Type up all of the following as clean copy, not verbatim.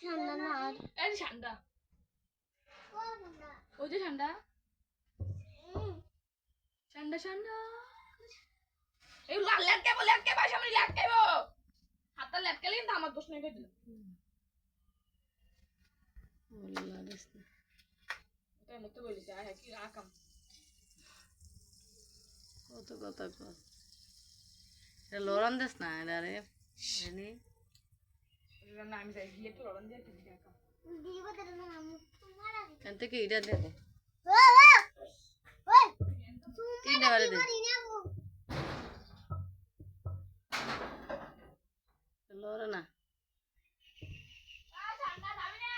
ঠান্ডা না আর এই ঠান্ডা ওই যে ঠান্ডা ঠান্ডা ঠান্ডা এই ল্যাটকে বাসা আমি ল্যাটকেবো হাতটা ল্যাটকেলে কিন্তু আমার দোষ নেই কই দিল আল্লাহ দেশ না এটা মতে বলিস আয় কি আকাম কত কথা কর এটা লড়ান দেশ না এটা রে এনি এটা না আমি যাই গিয়ে তো লড়ন দিয়ে দিই আকাম দিব তো না আমি তোমার আগে এখান থেকে এটা দে দে ওই তিনটা বারে দে লড়ে না ঠান্ডা যাবি না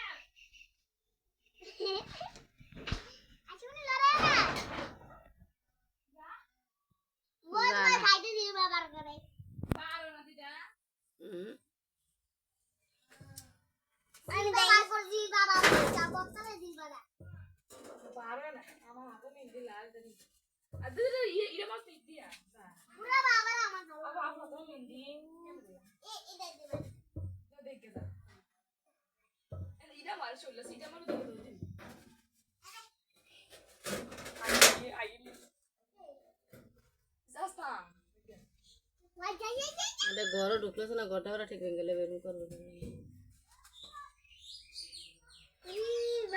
আজুনি লড়া না ওই তোমার সাইডে দিয়ে বাবার করে পারো না দিদা আমি বাবার করে দি বাবা যা বলতে দি বাবা পারো না আমার হাতে মেহেন্দি লাল দেরি আদুর ইরে মাস দিয়া পুরা বাবার আমার দাও আবার আপনার তো মেহেন্দি এটা দিবা তো দেখে যা এটা মার চললে সিটা মার দেখে দিই আই জাস্তা ওই যাই যাই এটা ঘরে ঢুকলেছ না ঘরটা ওরা ঠিক হয়ে গেলে বেরু করবে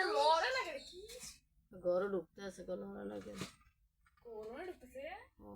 লড়ে লাগে কি ঘরে ঢুকতে আছে কোনো ওরা না কেন করোনা ঢুকতেছে ও